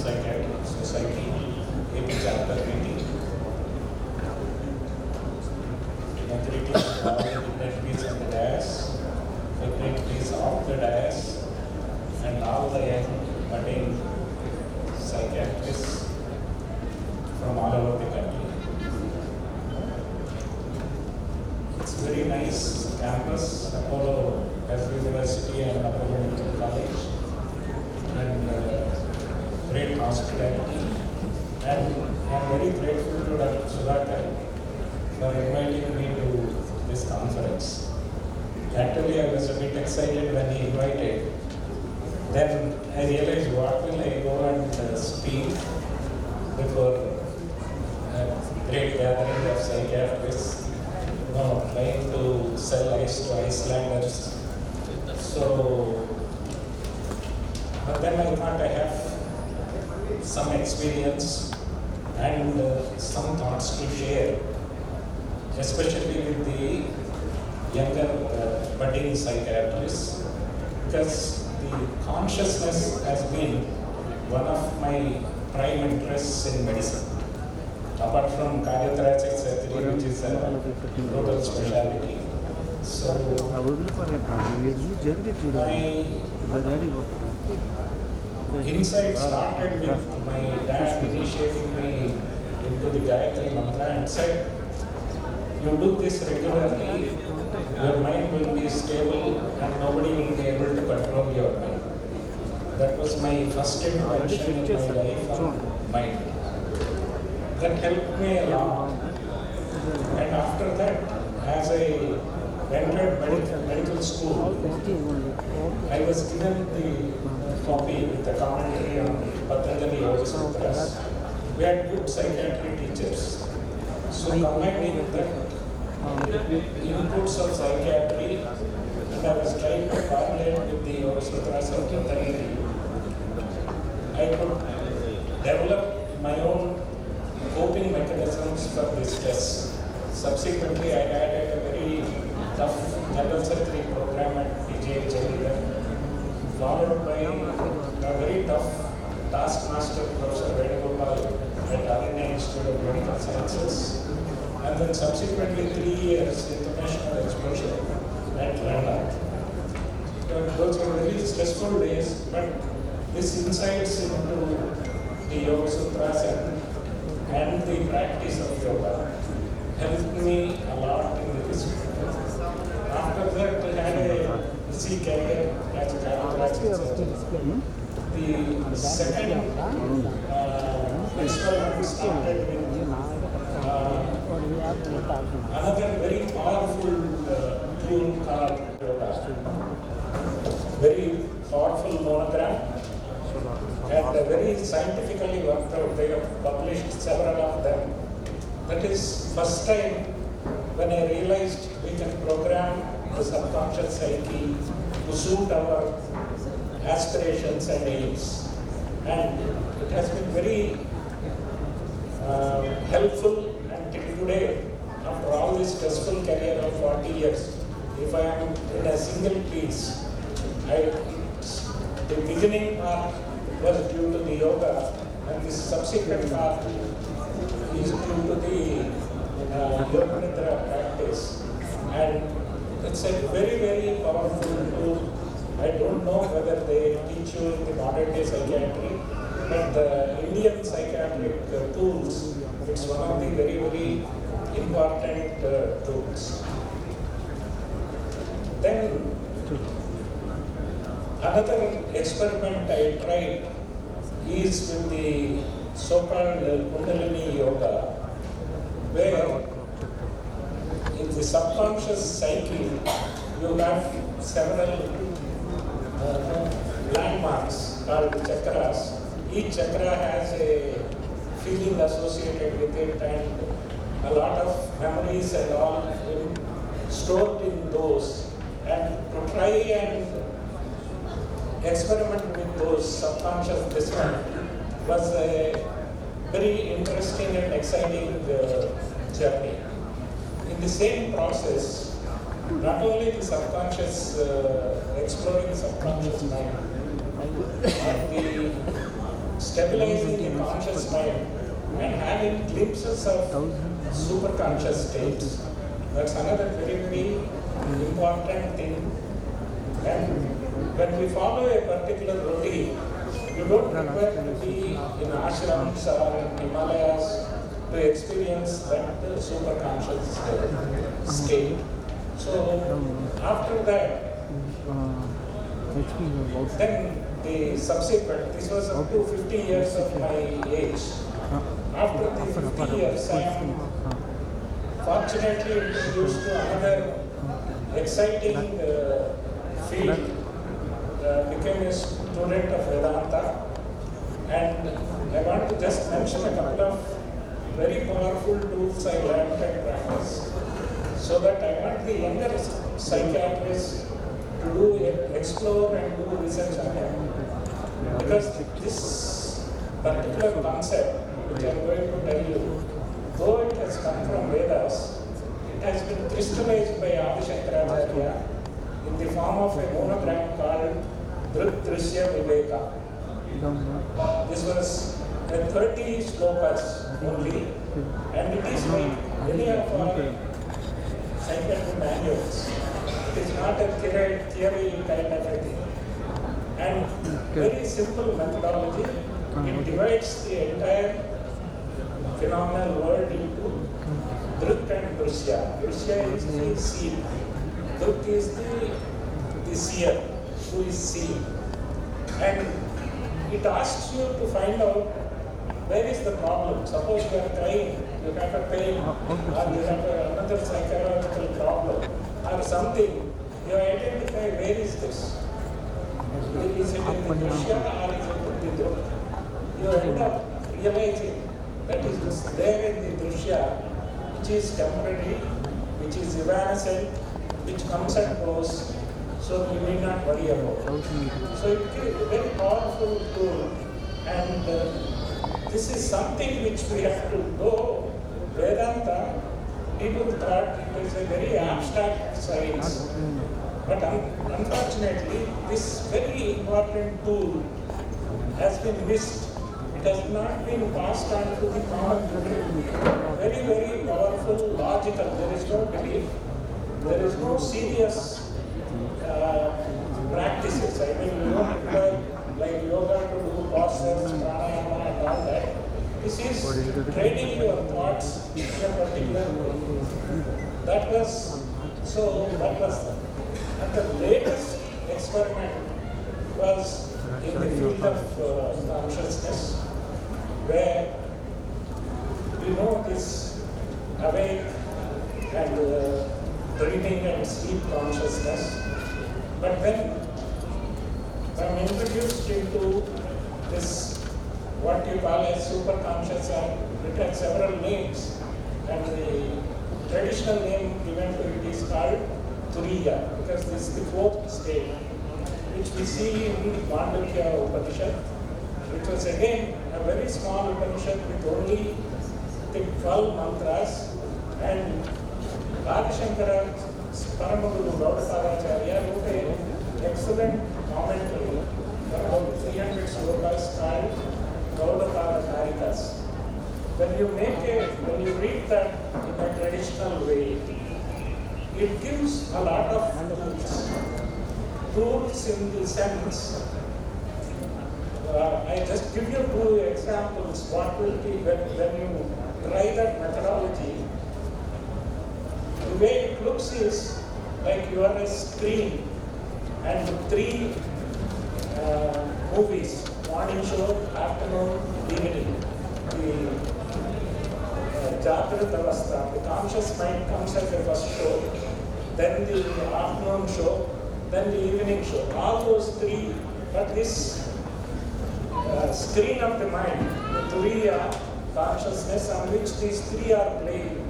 Psychiatric Society, AP chapter meeting. Greetings to all the dignitaries on the dais, dignitaries off the dais, and all the young budding psychiatrists from all over the country. It's a very nice campus, Apollo University and Apollo Medical College, and great hospitality. And I'm very grateful to Dr. Sudhakar for inviting me to this conference. Actually, I was a bit excited when he invited. Then I realized, what will I go and speak before a great gathering of psychiatrists, trying to sell ice to Icelanders. So, but then I thought I have some experience and some thoughts to share, especially with the younger budding psychiatrists, because the consciousness has been one of my prime interests in medicine. Apart from cardiothoracic surgery, which is a total specialty. So, my insight started with my dad initiating me into the Gayatri Mantra and said, you do this regularly, your mind will be stable and nobody will be able to control your mind. That was my first introduction in my life on mind. That helped me a lot. And after that, as I entered medical school, I was given the copy with the commentary on Patanjali Yoga Sutras. We had good psychiatry teachers. So combining that inputs of psychiatry, and I was trying to correlate with the Yoga Sutras of Patanjali, I could develop my own coping mechanisms for this stress. Subsequently, I had a very tough general surgery program at PGH, followed by a very tough taskmaster, Professor Vedagopal at RNA Institute of Medical Sciences, and then subsequently 3 years international exposure at London. Those were very stressful days, but this insights into the Yoga Sutras and the practice of yoga helped me a lot in this. After that, I had a busy career as a cardiothoracic surgeon. The second experiment started with another very powerful tool called yoga. Very powerful monogram, and very scientifically worked out. They have published several of them. That is first time when I realized we can program the subconscious psyche to suit our aspirations and aims. And it has been very helpful, and till today, after all this stressful career of 40 years, if I am in a single piece, the beginning part was due to the yoga, and the subsequent part is due to the yoga nidra practice. And it's a very, very powerful tool. I don't know whether they teach you in the modern day psychiatry, but the Indian psychiatric tools, it's one of the very, very important tools. Then another experiment I tried is with the so-called Kundalini Yoga, where in the subconscious psyche you have several landmarks called chakras. Each chakra has a feeling associated with it, and a lot of memories and all stored in those. And to try and experiment with those subconscious listening was a very interesting and exciting journey. In the same process, not only the subconscious, exploring the subconscious mind, but the stabilizing the conscious mind and having glimpses of superconscious states. That's another very, very important thing. And when we follow a particular routine, you don't require to be in ashrams or in Himalayas to experience that superconscious state. So after that, then the subsequent, this was up to 50 years of my age. After the 50 years, I am fortunately introduced to another exciting field. Became a student of Vedanta, and I want to just mention a couple of very powerful tools I learned and practice, so that I want the younger psychiatrists to explore and do research on it. Because this particular concept, which I am going to tell you, though it has come from Vedas, it has been crystallized by Adi Shankaracharya in the form of a monogram called Drishya Viveka. This was 30 slokas only, and it is like many of our psychiatric manuals. It is not a theory kind of a thing. And very simple methodology. It divides the entire phenomenal world into Dhruk and Drishya. Drishya is the seer. Dhruk is the seer, who is seeing. And it asks you to find out where is the problem. Suppose you are crying, you have a pain, or you have another psychological problem, or something. You identify where is this. Is it in the Drishya or is it in the Dhruk? You end up realizing that is there in the Drishya, which is temporary, which is evanescent, which comes and goes, so you need not worry about it. So it is a very powerful tool, and this is something which we have to go. Vedanta, people thought it was a very abstract science, but unfortunately, this very important tool has been missed. It has not been passed on to the common people. Very, very powerful, logical. There is no belief. There is no serious practices. I mean, you don't require like yoga to do postures, pranayama, and all that. This is training your thoughts in a particular way. That was and the latest experiment was in the field of consciousness, where we know this awake and dreaming and sleep consciousness. But when I'm introduced into this, what you call as superconscious, it has several names, and the traditional name given to it is called Turiya, because this is the fourth state, which we see in Mandukya Upanishad, which was again a very small Upanishad with only the 12 mantras, and Adi Shankara Paramaguru Gaudapadacharya wrote an excellent commentary for about 300 slokas called Gaudapadacarikas. When you read that in a traditional way, it gives a lot of tools in the sense. I just give you two examples. What will be when you try that methodology? The way it looks is like you are a screen and three movies: morning show, afternoon, evening. The Jagrat Avastha, the conscious mind comes as the first show, then the afternoon show, then the evening show. All those three, but this screen of the mind, the Turiya consciousness on which these three are playing,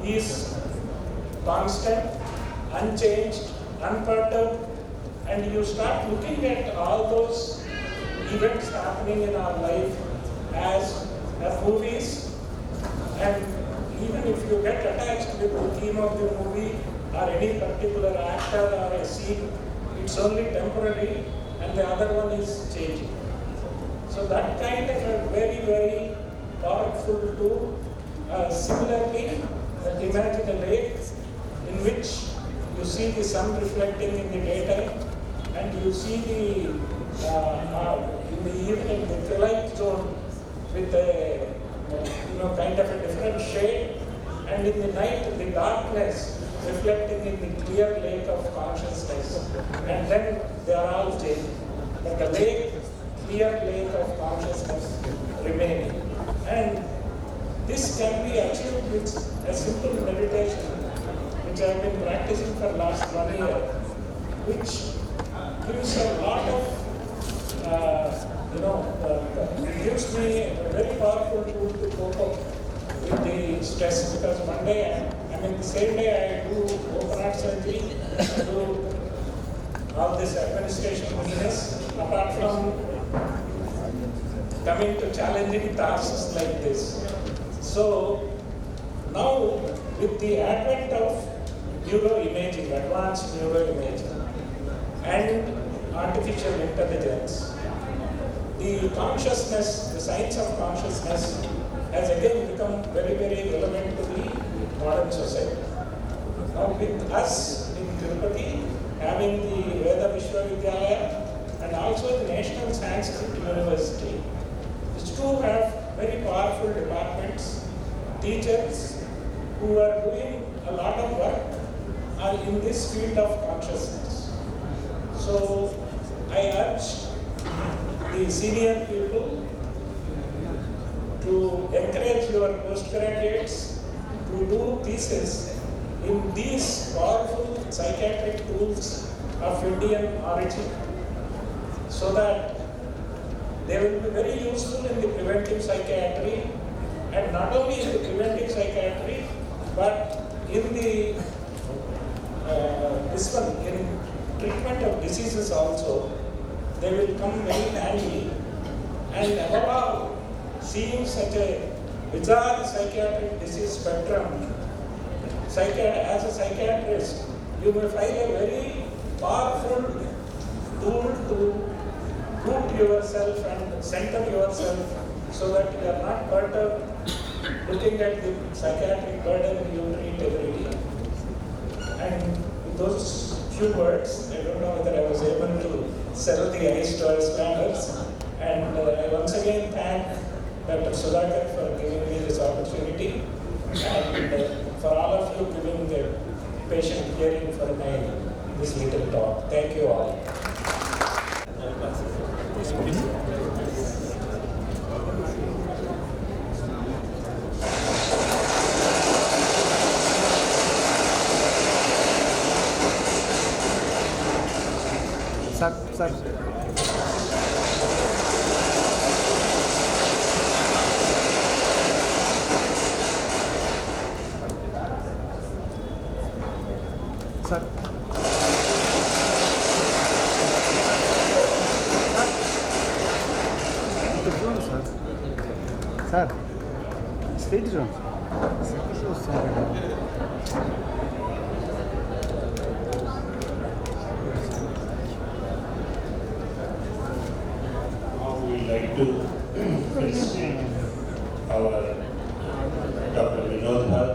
is constant, unchanged, unperturbed, and you start looking at all those events happening in our life as movies, and even if you get attached with the theme of the movie or any particular actor or a scene, it's only temporary and the other one is changing. So that kind of a very, very powerful tool. Similarly, imagine a lake in which you see the sun reflecting in the daytime, and you see the in the evening the twilight zone with a kind of a different shade, and in the night the darkness reflecting in the clear lake of consciousness, and then they are all changed. But the lake, clear lake of consciousness remaining. And this can be achieved with a simple meditation, which I have been practicing for the last 1 year, which gives a lot of, it gives me a very powerful tool to cope up with the stress, because one day, the same day I do open heart surgery, I do all this administration business, apart from coming to challenging tasks like this. So now with the advent of neuroimaging, advanced neuroimaging and artificial intelligence, the consciousness, the science of consciousness has again become very, very relevant to the modern society. Now with us in Tirupati having the Veda Vishwavidyalaya and also the National Sanskrit University, these two have very powerful departments. Teachers who are doing a lot of work are in this field of consciousness. So I urge the senior people to encourage your postgraduates to do thesis in these powerful psychiatric tools of Indian origin, so that they will be very useful in the preventive psychiatry, and not only in the preventive psychiatry, but in the in treatment of diseases also. They will come very handy. And above all, seeing such a bizarre psychiatric disease spectrum, as a psychiatrist, you may find a very powerful tool to root yourself and center yourself, so that you are not perturbed looking at the psychiatric burden you treat every day. And with those few words, I don't know whether I was able to settle the ice to our standards. And I once again thank Dr. Sudhakar for giving me this opportunity, and for all of you giving the patient hearing for this little talk. Thank you all. Sir. Sir, stage zone. We like to felicitate our Dr. Vinod Bhatt.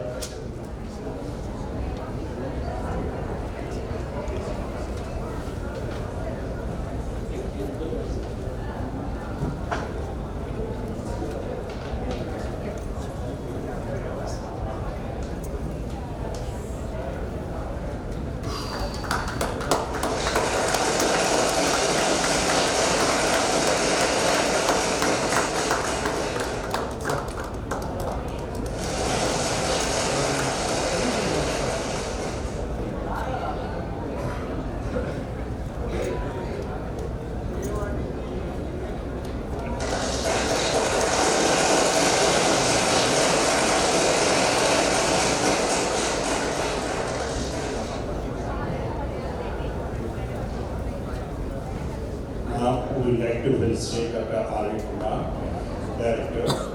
We would like to felicitate Dr. KUMAR, Director.